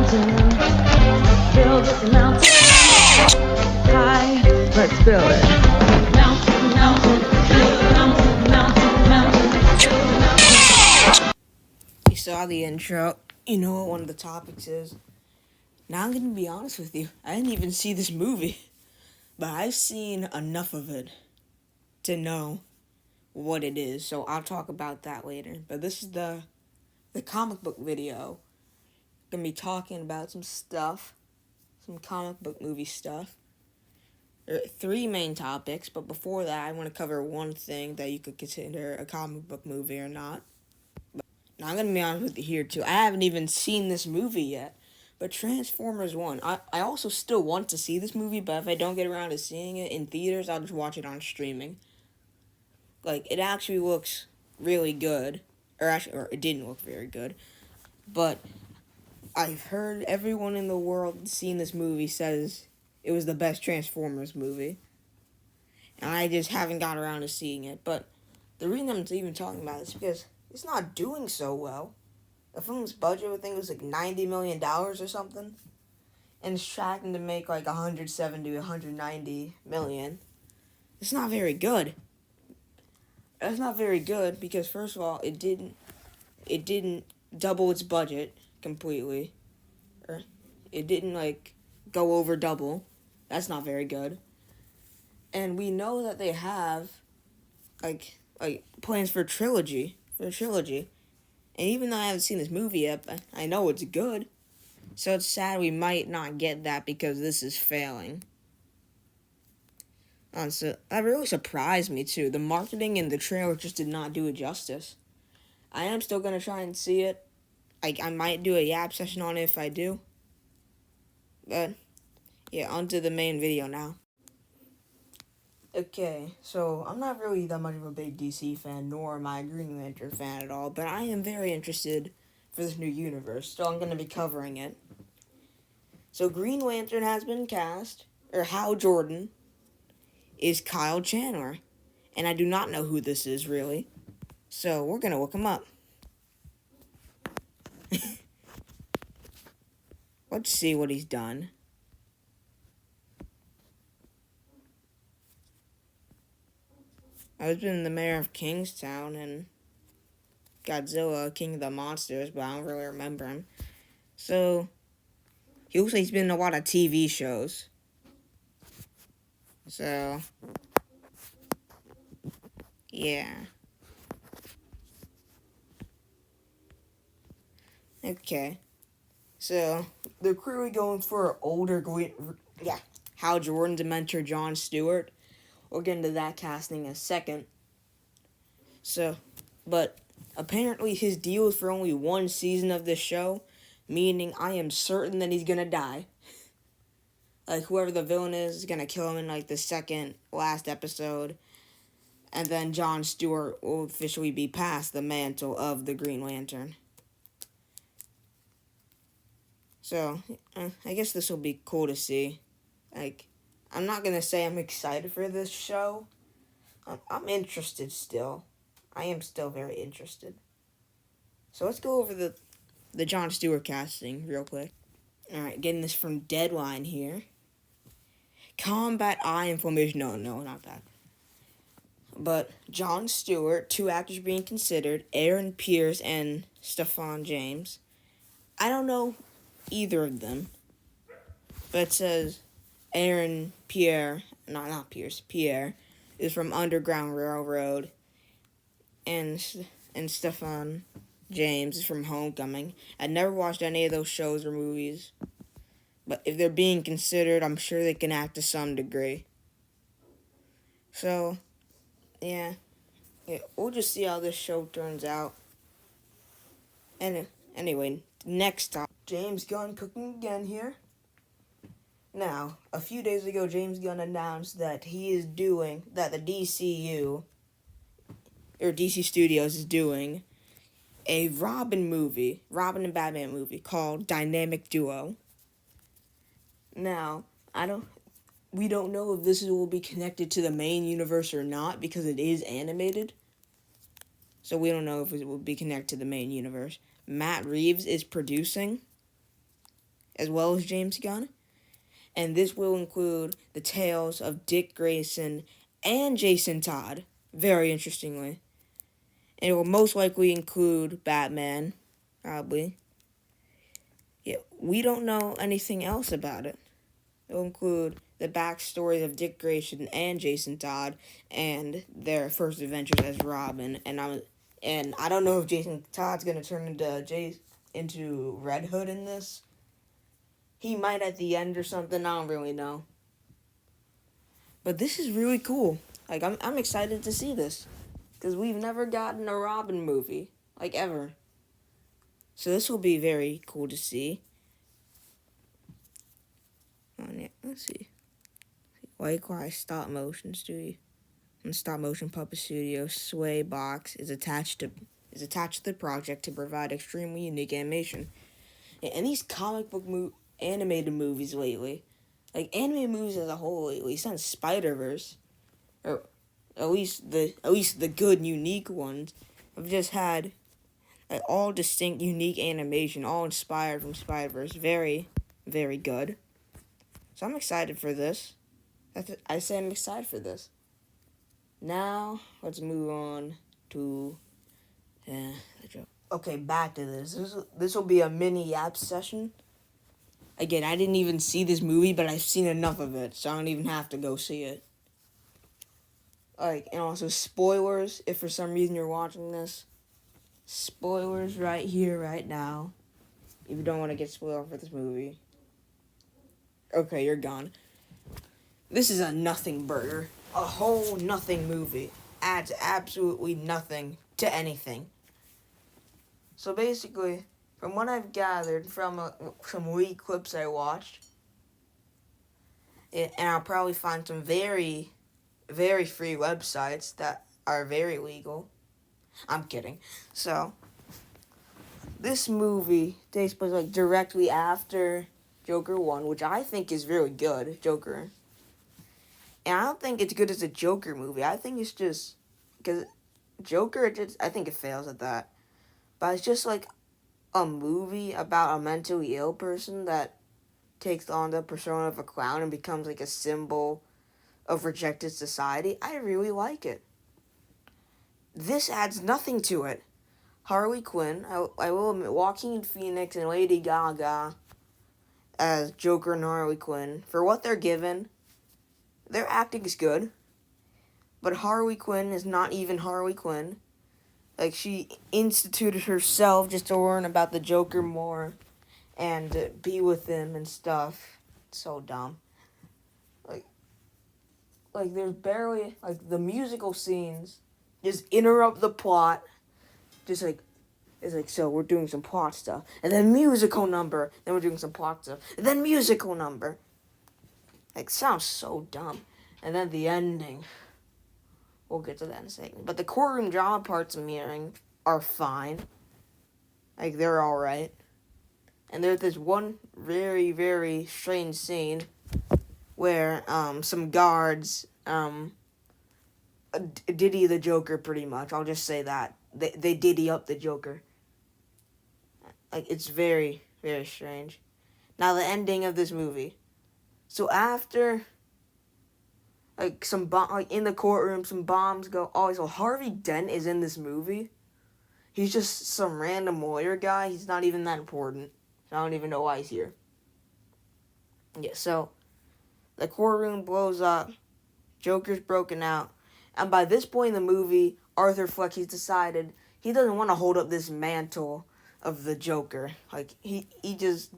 mountain, build us a mountain. High, let's build it. Mountain, mountain, build a mountain, mountain, mountain, build a mountain. You saw the intro. You know what one of the topics is. Now I'm going to be honest with you. I didn't even see this movie. But I've seen enough of it to know what it is. So I'll talk about that later. But this is the comic book video. I'm going to be talking about some stuff. Some comic book movie stuff. There are 3 main topics. But before that, I want to cover one thing that you could consider a comic book movie or not. Now, I'm going to be honest with you here, too. I haven't even seen this movie yet. But Transformers 1, I also still want to see this movie, but if I don't get around to seeing it in theaters, I'll just watch it on streaming. Like, it actually looks really good. Or it didn't look very good. But I've heard everyone in the world seeing this movie says it was the best Transformers movie. And I just haven't got around to seeing it. But the reason I'm even talking about it is because it's not doing so well. The film's budget, I think, was like $90 million or something. And it's tracking to make like 170 to 190 million. It's not very good. That's not very good because, first of all, it didn't double its budget completely. Or it didn't like go over double. That's not very good. And we know that they have like plans for a trilogy. And even though I haven't seen this movie yet, I know it's good. So it's sad we might not get that because this is failing. So that really surprised me too. The marketing and the trailer just did not do it justice. I am still going to try and see it. I might do a yap session on it if I do. But, yeah, onto the main video now. Okay, so I'm not really that much of a big DC fan, nor am I a Green Lantern fan at all, but I am very interested for this new universe, so I'm going to be covering it. So Green Lantern has been cast, or Hal Jordan is Kyle Chandler, and I do not know who this is, really, so we're going to look him up. Let's see what he's done. I've been the mayor of Kingstown and Godzilla, King of the Monsters, but I don't really remember him. So, he looks like he's been in a lot of TV shows. So, yeah. Okay. So, they're clearly going for older, Hal Jordan's mentor, Jon Stewart. We'll get into that casting in a second. So, but apparently his deal is for only 1 season of this show, meaning I am certain that he's gonna die. Like, whoever the villain is gonna kill him in, like, the second last episode. And then Jon Stewart will officially be passed the mantle of the Green Lantern. So, I guess this will be cool to see. Like, I'm not gonna say I'm excited for this show. I'm interested still. I am still very interested. So let's go over the Jon Stewart casting real quick. Alright, getting this from Deadline here. Combat Eye Inflammation. No, not that. But Jon Stewart, 2 actors being considered, Aaron Pierce and Stephan James. I don't know either of them. But it says Pierre is from Underground Railroad. And Stephan James is from Homecoming. I've never watched any of those shows or movies. But if they're being considered, I'm sure they can act to some degree. So, yeah, we'll just see how this show turns out. And anyway, next up, James Gunn cooking again here. Now, a few days ago, James Gunn announced that the DCU, or DC Studios is doing a Robin and Batman movie called Dynamic Duo. Now, we don't know if this will be connected to the main universe or not because it is animated. So we don't know if it will be connected to the main universe. Matt Reeves is producing. as well as James Gunn. And this will include the tales of Dick Grayson and Jason Todd, very interestingly. And it will most likely include Batman, probably. Yeah, we don't know anything else about it. It will include the backstories of Dick Grayson and Jason Todd and their first adventures as Robin. And I don't know if Jason Todd's gonna turn into Red Hood in this. He might at the end or something. I don't really know. But this is really cool. Like I'm excited to see this because we've never gotten a Robin movie like ever. So this will be very cool to see. Let's see. Likewise, stop motion studio and stop motion puppet studio Sway Box is attached to the project to provide extremely unique animation. And these comic book animated movies lately, like animated movies as a whole lately, since Spider-Verse, or at least the good unique ones, have just had all distinct unique animation, all inspired from Spider-Verse. Very, very good. So I'm excited for this. I say I'm excited for this. Now, let's move on to the joke. Okay, back to this. This will be a mini yap session. Again, I didn't even see this movie, but I've seen enough of it, so I don't even have to go see it. And also spoilers, if for some reason you're watching this. Spoilers right here, right now. If you don't want to get spoiled for this movie. Okay, you're gone. This is a nothing burger. A whole nothing movie. Adds absolutely nothing to anything. So basically, from what I've gathered from some leaked clips I watched, and I'll probably find some very, very free websites that are very legal. I'm kidding. So, this movie takes place directly after Joker 1, which I think is really good, Joker. And I don't think it's good as a Joker movie. I think it's just, because Joker, I think it fails at that. But it's just like a movie about a mentally ill person that takes on the persona of a clown and becomes like a symbol of rejected society. I really like it. This adds nothing to it. Harley Quinn, I will admit, Joaquin Phoenix and Lady Gaga as Joker and Harley Quinn, for what they're given, their acting is good. But Harley Quinn is not even Harley Quinn. Like, she instituted herself just to learn about the Joker more and be with him and stuff. It's so dumb. Like there's barely, the musical scenes just interrupt the plot. Just it's so we're doing some plot stuff. And then musical number. Then we're doing some plot stuff. And then musical number. Sounds so dumb. And then the ending. We'll get to that in a second. But the courtroom drama parts I'm hearing are fine. They're alright. And there's this one very, very strange scene where some guards diddy the Joker pretty much. I'll just say that. They diddy up the Joker. It's very, very strange. Now, the ending of this movie. So after in the courtroom, some bombs go. Oh, so Harvey Dent is in this movie. He's just some random lawyer guy. He's not even that important. I don't even know why he's here. Yeah, so the courtroom blows up. Joker's broken out. And by this point in the movie, Arthur Fleck, he's decided he doesn't want to hold up this mantle of the Joker. He just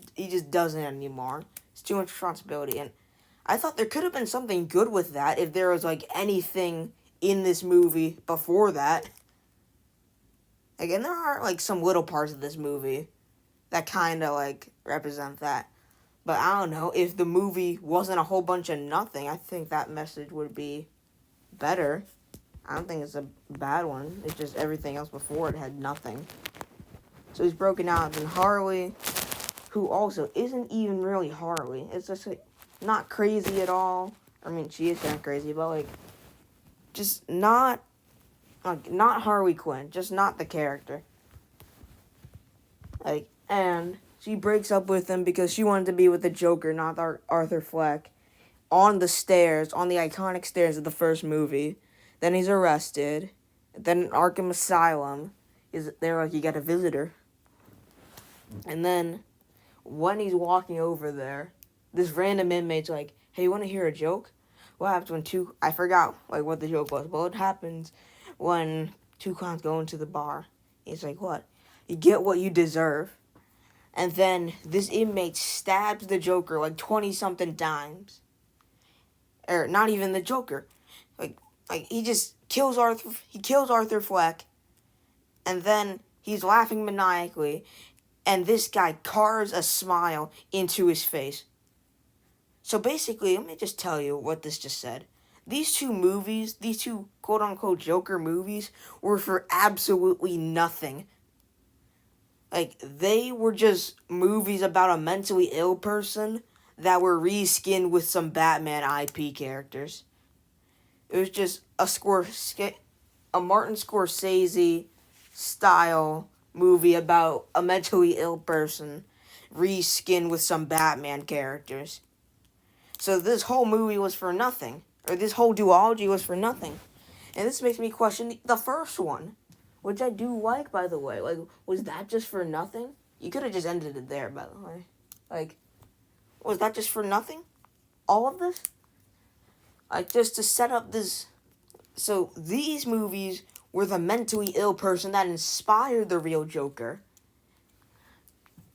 doesn't anymore. It's too much responsibility. And I thought there could have been something good with that if there was, anything in this movie before that. And there are, some little parts of this movie that kind of, represent that. But I don't know, if the movie wasn't a whole bunch of nothing, I think that message would be better. I don't think it's a bad one. It's just everything else before it had nothing. So he's broken out, and Harley, who also isn't even really Harley. It's just, not crazy at all. I mean, she is kind of crazy, but, just not Harley Quinn. Just not the character. And She breaks up with him because she wanted to be with the Joker, not Arthur Fleck. On the stairs, on the iconic stairs of the first movie. Then he's arrested. Then in Arkham Asylum, they're like, you got a visitor. And then when he's walking over there, this random inmate's like, hey, you want to hear a joke? What happens when I forgot like what the joke was. Well, it happens when two clowns go into the bar. He's like, what? You get what you deserve. And then this inmate stabs the Joker like 20-something times. Or not even the Joker. Like he just kills Arthur. He kills Arthur Fleck. And then he's laughing maniacally. And this guy carves a smile into his face. So basically, let me just tell you what this just said. These two movies, these two quote-unquote Joker movies, were for absolutely nothing. Like, they were just movies about a mentally ill person that were reskinned with some Batman IP characters. It was just a Martin Scorsese style movie about a mentally ill person reskinned with some Batman characters. So this whole movie was for nothing. Or this whole duology was for nothing. And this makes me question the first one. Which I do like, by the way. Like, was that just for nothing? You could have just ended it there, by the way. Like, was that just for nothing? All of this? Like, just to set up this... So, these movies were the mentally ill person that inspired the real Joker.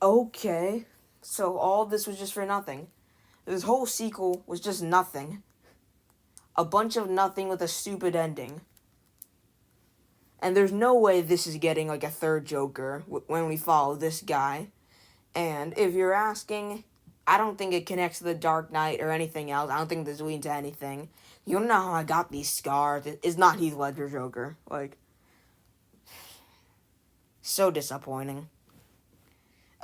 Okay. So, all of this was just for nothing. This whole sequel was just nothing. A bunch of nothing with a stupid ending. And there's no way this is getting, like, a third Joker when we follow this guy. And if you're asking, I don't think it connects to the Dark Knight or anything else. I don't think this leads to anything. You don't know how I got these scars. It's not Heath Ledger Joker. Like, so disappointing.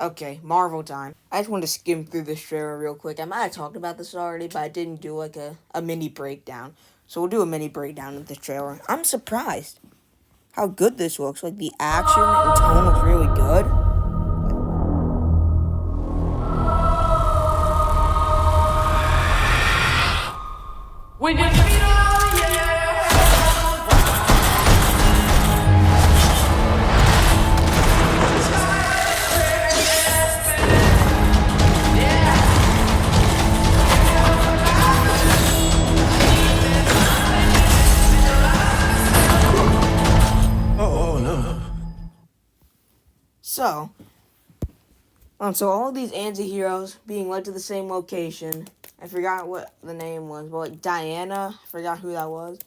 Okay, Marvel time. I just wanted to skim through this trailer real quick. I might have talked about this already, but I didn't do, like, a mini breakdown. So we'll do a mini breakdown of this trailer. I'm surprised how good this looks. Like, the action and tone looks really good. When you feel, So all of these anti-heroes being led to the same location. I forgot what the name was, but like Diana, I forgot who that was.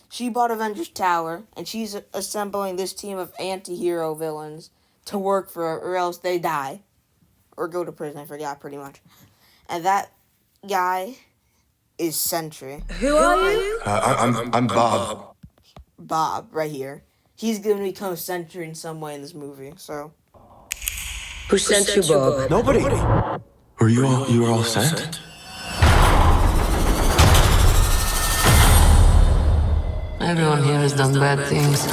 She bought Avengers Tower, and she's assembling this team of anti-hero villains to work for her, or else they die. Or go to prison, I forgot pretty much. And that guy is Sentry. Who are you? I'm Bob. Bob, right here. He's going to become Sentry in some way in this movie, so... Who sent you, Bob? Nobody. Were you all sent? Everyone here has done bad things.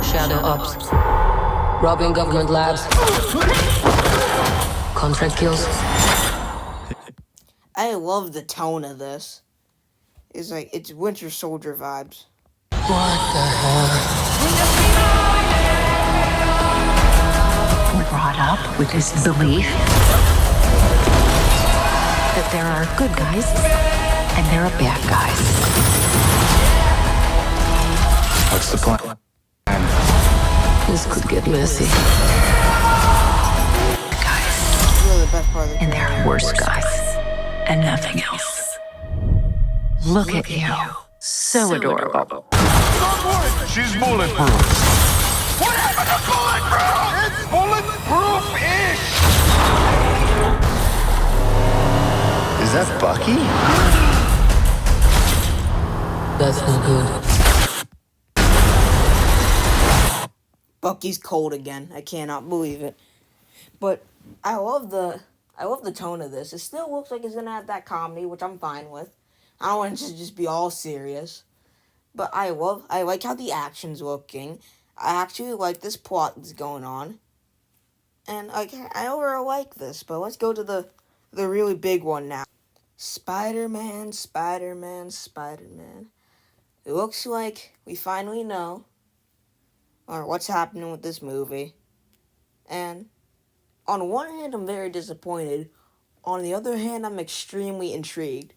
Shadow ops, robbing government labs, contract kills. I love the tone of this. It's Winter Soldier vibes. What the hell? We're brought up with this belief that there are good guys and there are bad guys. What's the plan? This could get messy. Guys, It's really the best part of the and there trailer. are worse guys and nothing else. Look at you. So adorable. She's bulletproof. What happened to bulletproof? It's bulletproof-ish. Is that Bucky? That's no good. Bucky's cold again. I cannot believe it. But I love the tone of this. It still looks like it's gonna have that comedy, which I'm fine with. I don't want it to just be all serious. But I like how the action's looking. I actually like this plot that's going on. And like I overall like this, but let's go to the really big one now. Spider-Man, Spider-Man, Spider-Man. It looks like we finally know or what's happening with this movie. And on one hand, I'm very disappointed. On the other hand, I'm extremely intrigued.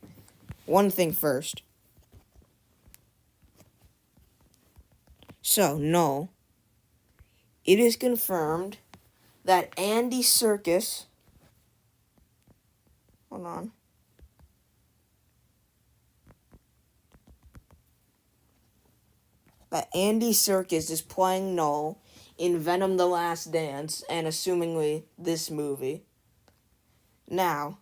One thing first. So, no. It is confirmed that Andy Serkis... Hold on. That Andy Serkis is playing Null in Venom: The Last Dance, and assumingly this movie. Now,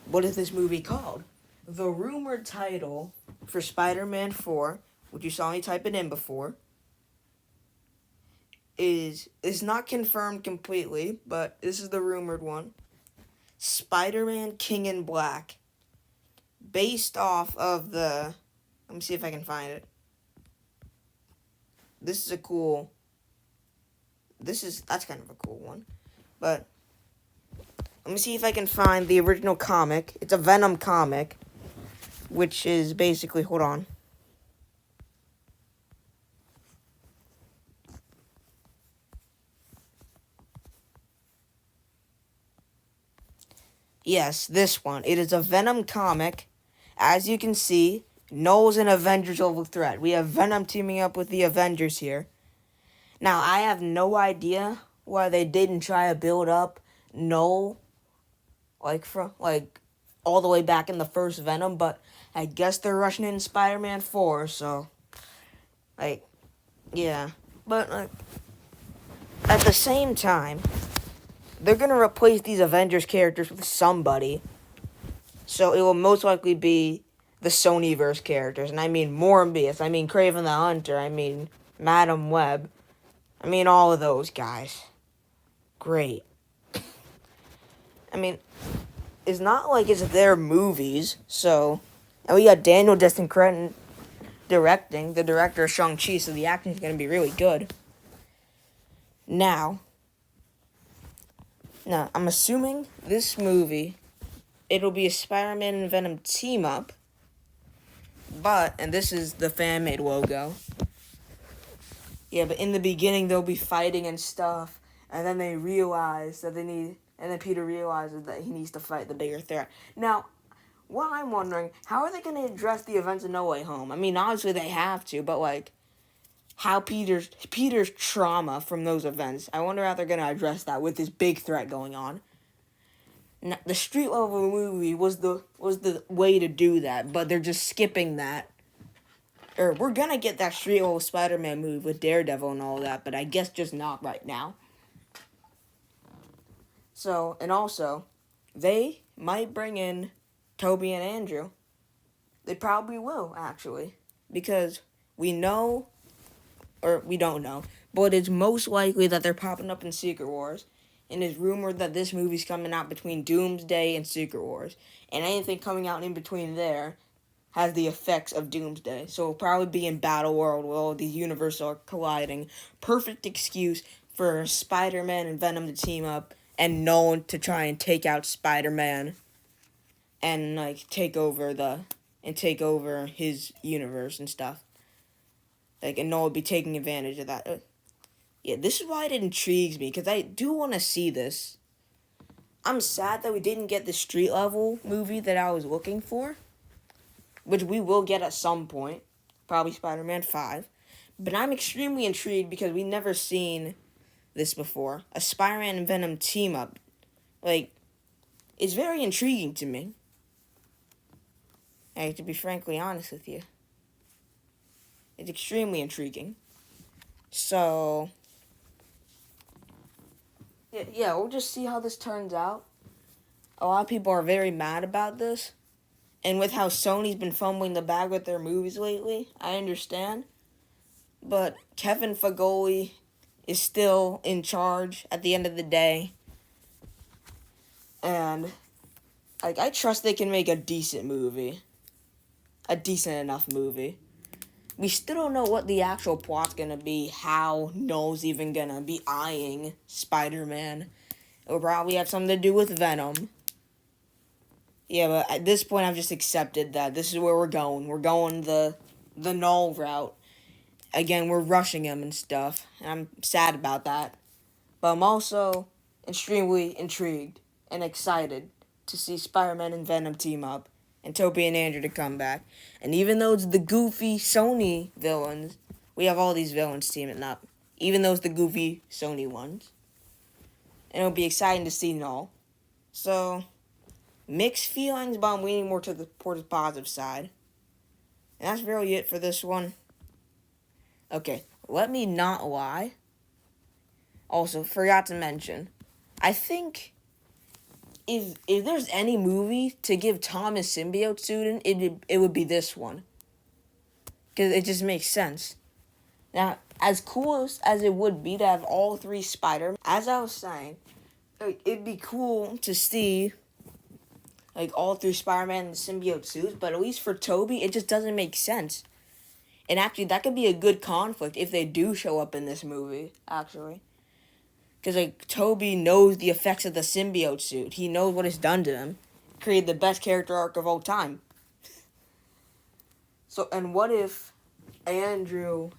what is this movie called? The rumored title for Spider-Man 4, which you saw me type it in before, is not confirmed completely, but this is the rumored one. Spider-Man King in Black. Based off of the... Let me see if I can find it. This is a cool... That's kind of a cool one. But let me see if I can find the original comic. It's a Venom comic, which is basically... Hold on. Yes, this one. It is a Venom comic. As you can see, Null's an Avengers level threat. We have Venom teaming up with the Avengers here. Now, I have no idea why they didn't try to build up Null all the way back in the first Venom, but I guess they're rushing in Spider-Man 4, so yeah. But at the same time, they're going to replace these Avengers characters with somebody. So it will most likely be the Sonyverse characters. And I mean Morbius. I mean Kraven the Hunter. I mean Madam Web. I mean all of those guys. Great. I mean, it's not like it's their movies. So, and we got Daniel Destin Cretton directing. The director of Shang-Chi. So the acting is going to be really good. Now, I'm assuming this movie, it'll be a Spider-Man and Venom team-up, but, and this is the fan-made logo, yeah, but in the beginning they'll be fighting and stuff, and then they realize that and then Peter realizes that he needs to fight the bigger threat. Now, what I'm wondering, how are they going to address the events of No Way Home? I mean, obviously they have to, but, how Peter's trauma from those events. I wonder how they're going to address that with this big threat going on. Now, the street level movie was the way to do that, but they're just skipping that. Or we're going to get that street level Spider-Man movie with Daredevil and all that, but I guess just not right now. So, and also, they might bring in Toby and Andrew. They probably will, actually, because we know... Or we don't know, but it's most likely that they're popping up in Secret Wars, and it's rumored that this movie's coming out between Doomsday and Secret Wars, and anything coming out in between there has the effects of Doomsday, so it'll probably be in Battle World where all these universes are colliding. Perfect excuse for Spider-Man and Venom to team up, and Nolan to try and take out Spider-Man, and take over his universe and stuff. And Noah would be taking advantage of that. Yeah, this is why it intrigues me, because I do want to see this. I'm sad that we didn't get the street level movie that I was looking for, which we will get at some point, probably Spider-Man 5. But I'm extremely intrigued because we've never seen this before. A Spider-Man and Venom team up. It's very intriguing to me. I have to be frankly honest with you. It's extremely intriguing. So, yeah, we'll just see how this turns out. A lot of people are very mad about this. And with how Sony's been fumbling the bag with their movies lately, I understand. But Kevin Feige is still in charge at the end of the day. And, I trust they can make a decent movie. A decent enough movie. we still don't know what the actual plot's gonna be, how Null's even gonna be eyeing Spider-Man. It will probably have something to do with Venom. Yeah, but at this point, I've just accepted that this is where we're going. We're going the Null route. Again, we're rushing him and stuff, and I'm sad about that. But I'm also extremely intrigued and excited to see Spider-Man and Venom team up, and Tobey and Andrew to come back. And even though it's the goofy Sony villains, we have all these villains teaming up. Even though it's the goofy Sony ones. And it'll be exciting to see Null. So, mixed feelings, but I'm leaning more to the positive side. And that's really it for this one. Okay, let me not lie. Also, forgot to mention, I think if there's any movie to give Tom a symbiote suit in, it would be this one. Because it just makes sense. Now, as cool as it would be to have all three Spider-Man, as I was saying, it'd be cool to see all three Spider-Man in the symbiote suits, but at least for Tobey, it just doesn't make sense. And actually, that could be a good conflict if they do show up in this movie, actually. Because, Tobey knows the effects of the symbiote suit. He knows what it's done to him. Created the best character arc of all time. So, and what if Andrew,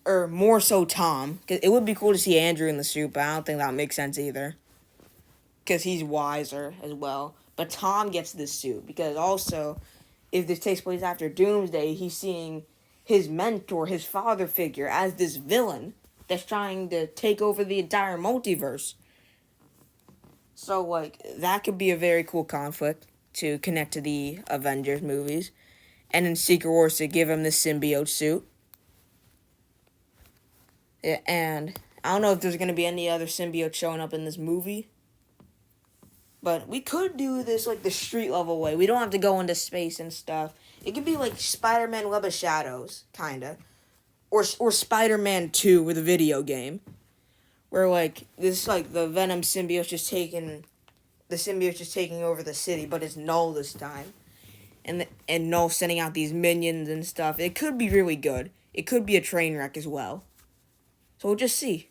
or more so Tom, because it would be cool to see Andrew in the suit, but I don't think that would make sense either. Because he's wiser as well. But Tom gets this suit, because also, if this takes place after Doomsday, he's seeing his mentor, his father figure, as this villain that's trying to take over the entire multiverse. So, that could be a very cool conflict to connect to the Avengers movies. And in Secret Wars to give him the symbiote suit. Yeah, and I don't know if there's going to be any other symbiote showing up in this movie. But we could do this, the street level way. We don't have to go into space and stuff. It could be Spider-Man Web of Shadows, kinda. Or Spider-Man 2 with a video game. Where, this, the Venom symbiote's just taking... The symbiote's just taking over the city, but it's Null this time. And Null sending out these minions and stuff. It could be really good. It could be a train wreck as well. So we'll just see.